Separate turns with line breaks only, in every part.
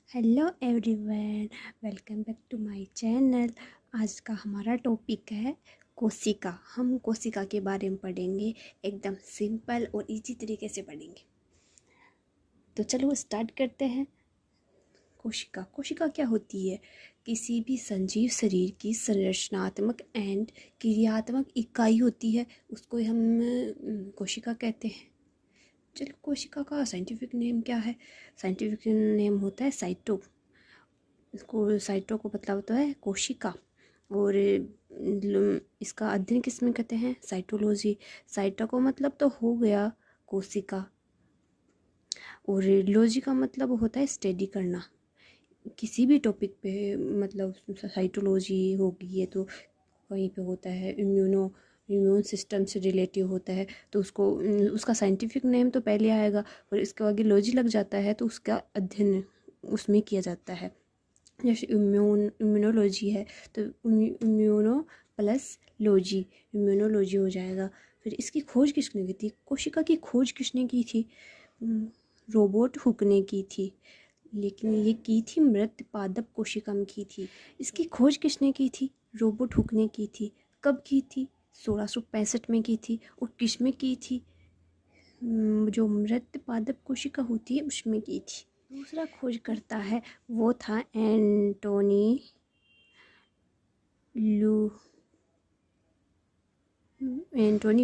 Hello everyone, welcome back to my channel. आज का हमारा टॉपिक है कोशिका। हम कोशिका के बारे में पढ़ेंगे, एकदम सिंपल और इजी तरीके से पढ़ेंगे। तो चलो स्टार्ट करते हैं। कोशिका कोशिका क्या होती है? किसी भी सजीव शरीर की संरचनात्मक एंड क्रियात्मक इकाई होती है, उसको हम कोशिका कहते हैं। चलो, कोशिका का साइंटिफिक नेम क्या है? साइंटिफिक नेम होता है साइटो। साइटो को मतलब होता है कोशिका। और इसका अध्ययन किस में कहते हैं? साइटोलॉजी। साइटो को मतलब तो हो गया कोशिका, और लॉजी का मतलब होता है स्टडी करना। किसी भी टॉपिक पे मतलब साइटोलॉजी होगी, ये तो कहीं पे होता है इम्यून सिस्टम से रिलेटिव होता है, तो उसको उसका साइंटिफिक नेम तो पहले आएगा, और इसके आगे लॉजी लग जाता है तो उसका अध्ययन उसमें किया जाता है। जैसे इम्यूनोलॉजी है तो इम्यूनो प्लस लॉजी, इम्यूनोलॉजी हो जाएगा। फिर इसकी खोज किसने की थी? कोशिका की खोज किसने की थी? रोबोट हुक ने की थी, लेकिन ये की थी मृत पादप कोशिका में की थी। इसकी खोज किसने की थी? रोबोट हुक ने की थी। कब की थी? 1665 में की थी। और किस में की थी? जो मृत पादप कोशिका होती है उसमें की थी। दूसरा खोजकर्ता है, वो था एंटोनी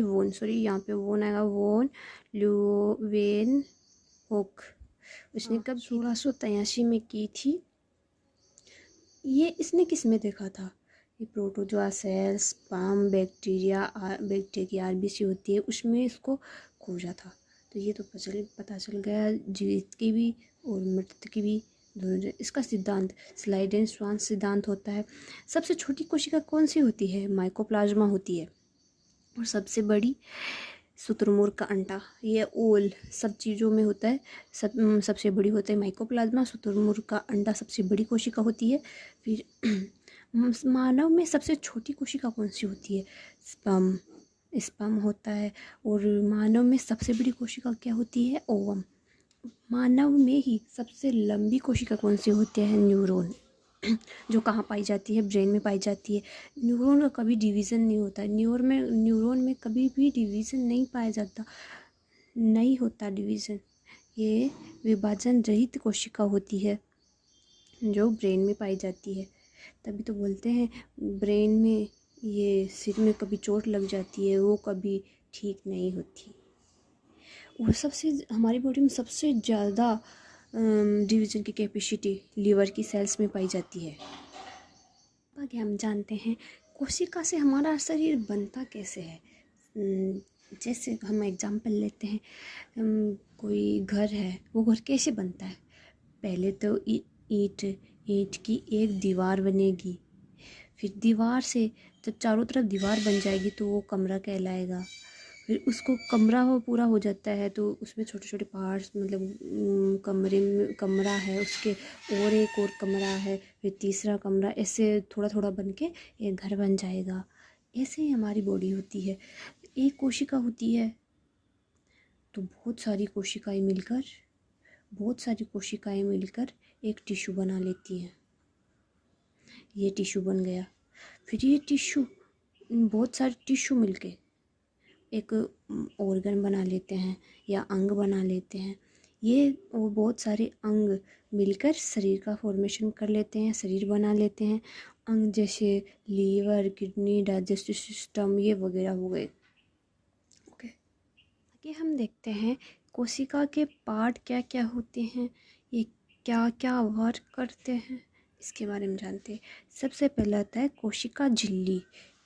वोन, सॉरी यहाँ पे वोन आएगा, वोन ल्यूवेन हुक। उसने कब? 1683 में की थी। ये इसने किस में देखा था? ये प्रोटोजोआ सेल, स्पर्म, बैक्टीरिया की आरबीसी होती है, उसमें इसको खोजा था। तो ये तो पता चल गया जीवित की भी और मृत की भी दोनों। इसका सिद्धांत स्लाइडेन स्वान सिद्धांत होता है। सबसे छोटी कोशिका कौन सी होती है? माइकोप्लाज्मा होती है। और सबसे बड़ी शुतुरमुर्ग का अंडा। ये ओल सब चीज़ों में होता है, सबसे बड़ी होता है माइकोप्लाज्मा। शुतुरमुर्ग का अंडा सबसे बड़ी कोशिका होती है। फिर मानव में सबसे छोटी कोशिका कौन सी होती है? स्पर्म होता है। और मानव में सबसे बड़ी कोशिका क्या होती है? ओवम। मानव में ही सबसे लंबी कोशिका कौन सी होती है? न्यूरॉन। जो कहाँ पाई जाती है? ब्रेन में पाई जाती है। न्यूरॉन का कभी डिवीज़न नहीं होता है। न्यूरॉन में कभी भी डिवीज़न नहीं पाया जाता, नहीं होता डिवीज़न। ये विभाजन रहित कोशिका होती है जो ब्रेन में पाई जाती है। तभी तो बोलते हैं ब्रेन में, ये सिर में कभी चोट लग जाती है, वो कभी ठीक नहीं होती। और सबसे हमारी बॉडी में सबसे ज़्यादा डिवीज़न की कैपेसिटी लीवर की सेल्स में पाई जाती है। आगे हम जानते हैं कोशिका से हमारा शरीर बनता कैसे है। जैसे हम एग्जांपल लेते हैं, कोई घर है, वो घर कैसे बनता है? पहले तो ईंट की एक दीवार बनेगी, फिर दीवार से जब चारों तरफ दीवार बन जाएगी तो वो कमरा कहलाएगा। फिर उसको कमरा हो पूरा हो जाता है तो उसमें छोटे छोटे पार्ट्स, मतलब कमरे में कमरा है, उसके और एक और कमरा है, फिर तीसरा कमरा, ऐसे थोड़ा थोड़ा बन के एक घर बन जाएगा। ऐसे ही हमारी बॉडी होती है। एक कोशिका होती है तो बहुत सारी कोशिकाएं मिलकर एक टिश्यू बना लेती हैं। ये टिश्यू बन गया। फिर ये टिश्यू, बहुत सारे टिश्यू मिलके एक ऑर्गन बना लेते हैं या अंग बना लेते हैं। ये और बहुत सारे अंग मिलकर शरीर का फॉर्मेशन कर लेते हैं, शरीर बना लेते हैं। अंग जैसे लीवर, किडनी, डाइजेस्टिव सिस्टम, ये वगैरह हो गए। ओके, आगे हम देखते हैं कोशिका के पार्ट क्या क्या होते हैं, ये क्या क्या वर्क करते हैं, इसके बारे में जानते हैं। सबसे पहला आता है कोशिका झिल्ली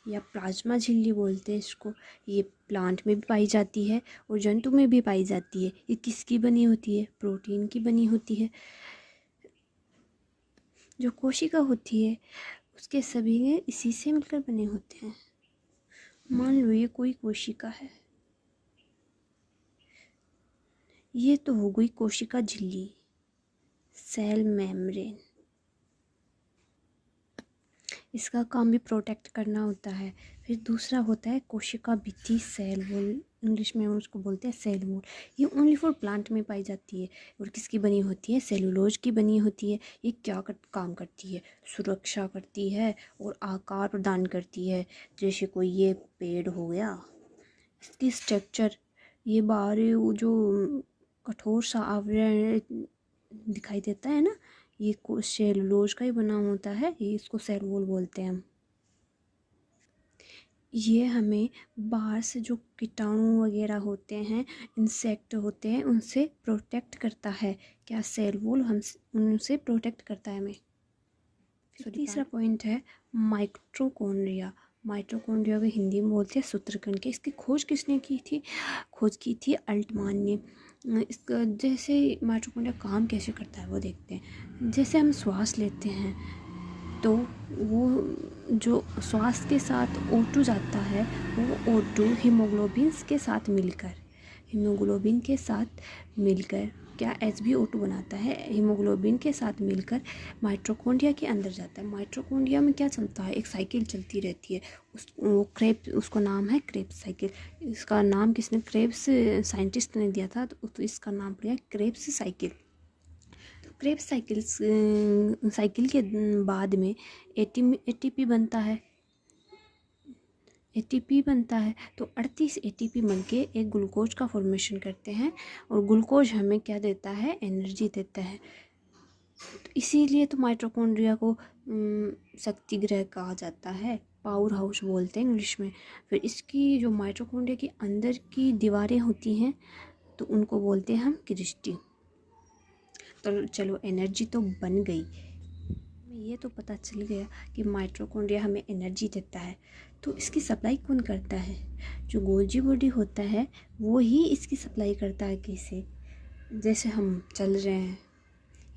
या प्लाज्मा झिल्ली बोलते हैं इसको। ये प्लांट में भी पाई जाती है और जंतु में भी पाई जाती है। ये किसकी बनी होती है? प्रोटीन की बनी होती है। जो कोशिका होती है उसके सभी ने इसी से मिलकर बने होते हैं। मान लो ये कोई कोशिका है, ये तो हो गई कोशिका झिल्ली, सेल मेम्ब्रेन। इसका काम भी प्रोटेक्ट करना होता है। फिर दूसरा होता है कोशिका भित्ति, सेल वॉल इंग्लिश में उसको बोलते हैं सेल वॉल। ये ओनली फॉर प्लांट में पाई जाती है और किसकी बनी होती है, सेलुलोज की बनी होती है। ये क्या काम करती है, सुरक्षा करती है और आकार प्रदान करती है। जैसे कोई ये पेड़ हो गया, इसकी स्ट्रक्चर, ये बाहर वो जो कठोर सा आवरण दिखाई देता है ना, ये सेलुलोज का ही बना होता है, ये इसको सेल वॉल बोलते हैं हम। ये हमें बाहर से जो कीटाणु वगैरह होते हैं, इंसेक्ट होते हैं, उनसे प्रोटेक्ट करता है। क्या सेल वॉल हम उनसे प्रोटेक्ट करता है हमें। तीसरा पॉइंट है माइटोकॉन्ड्रिया। माइटोकॉन्ड्रिया को हिंदी में बोलते हैं सूत्रकण के। इसकी खोज किसने की थी, खोज की थी अल्टमान ने। इसका जैसे माइटोकॉन्ड्रिया काम कैसे करता है वो देखते हैं। जैसे हम श्वास लेते हैं तो वो जो श्वास के साथ O2 जाता है, वो O2 हीमोग्लोबिन के साथ मिलकर क्या SbO2 बनाता है, हीमोग्लोबिन के साथ मिलकर माइटोकॉन्ड्रिया के अंदर जाता है। माइटोकॉन्ड्रिया में क्या चलता है, एक साइकिल चलती रहती है, उसको नाम है क्रेब्स साइकिल। इसका नाम किसने, क्रेब्स साइंटिस्ट ने दिया था, तो इसका नाम पड़ा क्रेब्स साइकिल। क्रेब्स साइकिल के बाद में ATP बनता है। ATP बनता है तो 38 ATP बनके एक ग्लूकोज का फॉर्मेशन करते हैं, और ग्लूकोज हमें क्या देता है, एनर्जी देता है। तो इसीलिए तो माइटोकॉन्ड्रिया को शक्ति ग्रह कहा जाता है, पावर हाउस बोलते हैं इंग्लिश में। फिर इसकी जो माइटोकॉन्ड्रिया की अंदर की दीवारें होती हैं तो उनको बोलते हैं हम क्रिस्टी। तो चलो एनर्जी तो बन गई, ये तो पता चल गया कि माइटोकॉन्ड्रिया हमें एनर्जी देता है। तो इसकी सप्लाई कौन करता है, जो गोल्जी बॉडी होता है वो ही इसकी सप्लाई करता है। कैसे, जैसे हम चल रहे हैं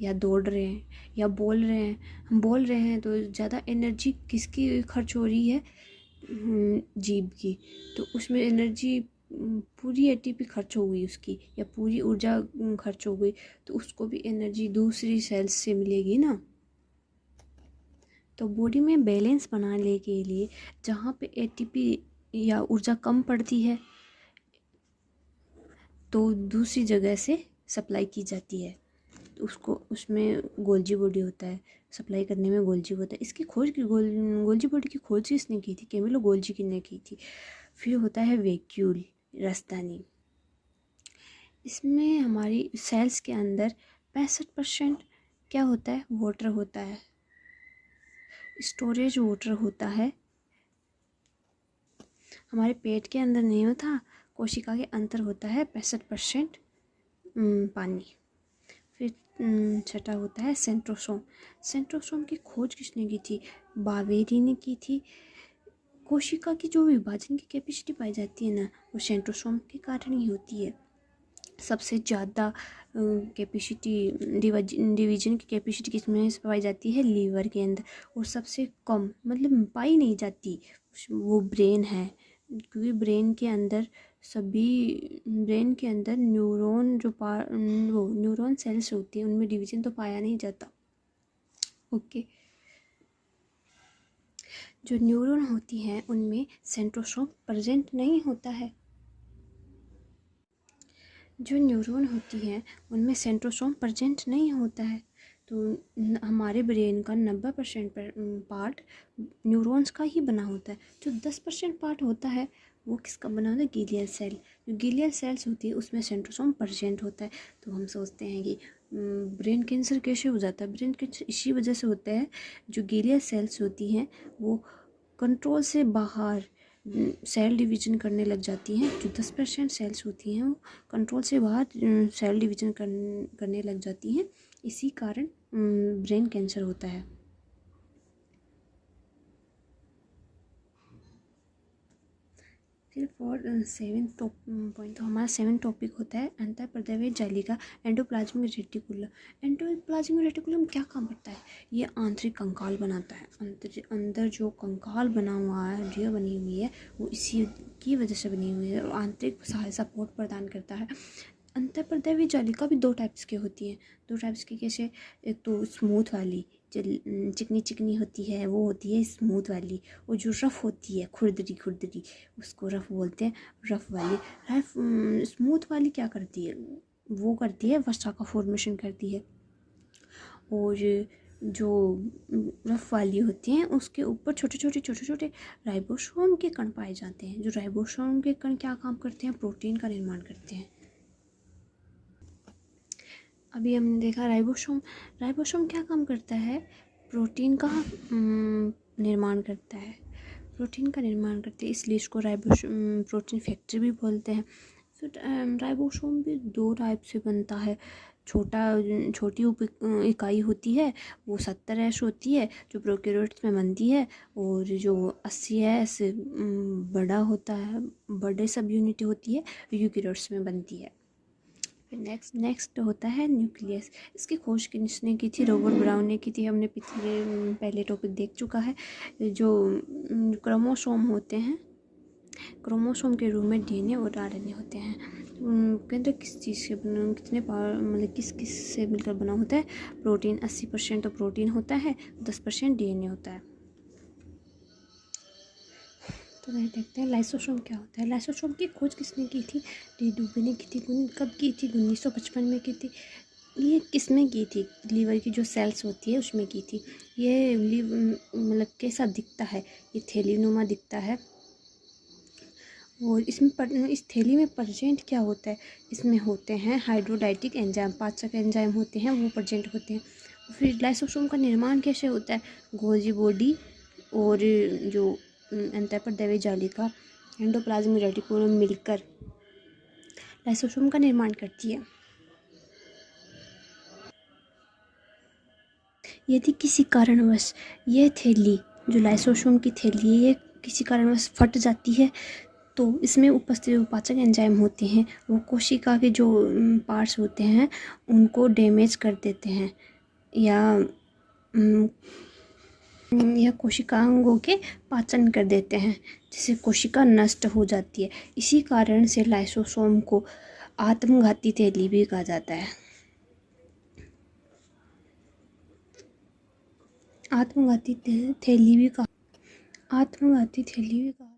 या दौड़ रहे हैं या बोल रहे हैं, हम बोल रहे हैं तो ज़्यादा एनर्जी किसकी खर्च हो रही है, जीभ की। तो उसमें एनर्जी पूरी ATP खर्च हो गई उसकी, या पूरी ऊर्जा खर्च हो गई, तो उसको भी एनर्जी दूसरी सेल्स से मिलेगी ना। तो बॉडी में बैलेंस बनाने के लिए जहाँ पे ATP या ऊर्जा कम पड़ती है तो दूसरी जगह से सप्लाई की जाती है। तो उसमें गोल्जी बॉडी होता है, सप्लाई करने में गोल्जी होता है। इसकी खोज गोल्जी बॉडी की खोज किसने की थी, कैमिलो गोल्जी ने की थी। फिर होता है वैक्यूल राजधानी। इसमें हमारी सेल्स के अंदर 65% क्या होता है, वाटर होता है, स्टोरेज वाटर होता है। हमारे पेट के अंदर नहीं होता, कोशिका के अंदर होता है 65% पानी। फिर छठा होता है सेंट्रोसोम। सेंट्रोसोम की खोज किसने की थी, बावेरी ने की थी। कोशिका की जो विभाजन की कैपेसिटी पाई जाती है ना, वो सेंट्रोसोम के कारण ही होती है। सबसे ज़्यादा कैपेसिटी डिवीजन की कैपेसिटी किसमें पाई जाती है, लीवर के अंदर। और सबसे कम मतलब पाई नहीं जाती वो ब्रेन है, क्योंकि ब्रेन के अंदर न्यूरॉन वो न्यूरॉन सेल्स होती है, उनमें डिवीजन तो पाया नहीं जाता। ओके, जो न्यूरॉन होती हैं उनमें सेंट्रोसोम प्रेजेंट नहीं होता है। जो न्यूरॉन होती हैं उनमें सेंट्रोसोम प्रेजेंट नहीं होता है। तो हमारे ब्रेन का 90% पार्ट न्यूरॉन्स का ही बना होता है। जो 10% पार्ट होता है वो किसका बना होता है, गीलियल सेल। जो गीलियल सेल्स होती है उसमें सेंट्रोसोम प्रेजेंट होता है। तो हम सोचते हैं कि ब्रेन कैंसर कैसे हो जाता है, ब्रेन कैंसर इसी वजह से होता है, जो गीलियल सेल्स होती हैं वो कंट्रोल से बाहर सेल डिवीजन करने लग जाती हैं। जो 10% सेल्स होती हैं वो कंट्रोल से बाहर सेल डिवीजन करने लग जाती हैं, इसी कारण ब्रेन कैंसर होता है। फिर फॉर 7th पॉइंट, तो हमारा 7th टॉपिक होता है अंतःपर्दवीय जालिका एंडोप्लाज्मिक रेटिकुलम। एंडोप्लाज्मिक रेटिकुलम क्या काम करता है, ये आंतरिक कंकाल बनाता है। अंदर जो कंकाल बना हुआ है, हड्डियाँ बनी हुई है, वो इसी की वजह से बनी हुई है और आंतरिक सपोर्ट प्रदान करता है। अंतःपर्दवीय जालिका भी 2 टाइप्स की होती हैं। 2 टाइप्स की कैसे, एक तो स्मूथ वाली, चिकनी चिकनी होती है वो होती है स्मूथ वाली, और जो रफ़ होती है खुरदरी खुरदरी उसको रफ़ बोलते हैं। रफ़ वाली स्मूथ वाली क्या करती है, वो करती है वसा का फॉर्मेशन करती है। और जो रफ़ वाली होती हैं उसके ऊपर छोटे छोटे राइबोसोम के कण पाए जाते हैं। जो राइबोसोम के कण क्या काम करते हैं, प्रोटीन का निर्माण करते हैं। अभी हमने देखा राइबोसोम क्या काम करता है, प्रोटीन का निर्माण करता है, प्रोटीन का निर्माण करते हैं, इसलिए इसको प्रोटीन फैक्ट्री भी बोलते हैं। फिर राइबोसोम भी 2 टाइप से बनता है। छोटी इकाई होती है वो 70S होती है जो प्रोकैरियोट्स में बनती है, और जो 80S बड़ा होता है, बड़े सब यूनिट होती है यूकैरियोट्स में बनती है। फिर नेक्स्ट होता है न्यूक्लियस। इसकी खोज किसने की थी, रॉबर्ट ब्राउन ने की थी। हमने पहले टॉपिक देख चुका है। जो क्रोमोसोम होते हैं, क्रोमोसोम के रूप में DNA और RNA होते हैं। उनके अंदर किस चीज़ से बना, कितने मतलब किस किस से मिलकर बना होता है, प्रोटीन 80% तो प्रोटीन होता है, 10% DNA होता है। तो वह देखते हैं लाइसोसोम क्या होता है। लाइसोसोम की खोज किसने की थी, डी डुबे ने की थी। कब की थी, 1955 में की थी। ये किस में की थी, लीवर की जो सेल्स होती है उसमें की थी। ये मतलब कैसा दिखता है, ये थैलीनुमा दिखता है। और इसमें इस थैली में प्रेजेंट क्या होता है, इसमें होते हैं हाइड्रोडाइटिक एंजाइम, पाचक एंजाइम होते हैं वो प्रेजेंट होते हैं। फिर लाइसोसोम का निर्माण कैसे होता है, गोल्जी बॉडी और जो अंतःपरदेवी जालिका एंडोप्लाज्मिक रेटिकुलम मिलकर लाइसोसोम का निर्माण करती है। यदि किसी कारणवश ये थैली, जो लाइसोसोम की थैली है, ये किसी कारणवश फट जाती है तो इसमें उपस्थित जो पाचक एंजाइम होते हैं वो कोशिका के जो पार्ट्स होते हैं उनको डैमेज कर देते हैं, या कोशिकाओं के पाचन कर देते हैं, जिससे कोशिका नष्ट हो जाती है। इसी कारण से लाइसोसोम को आत्मघाती थैली भी कहा जाता है। आत्मघाती थैली भी कहा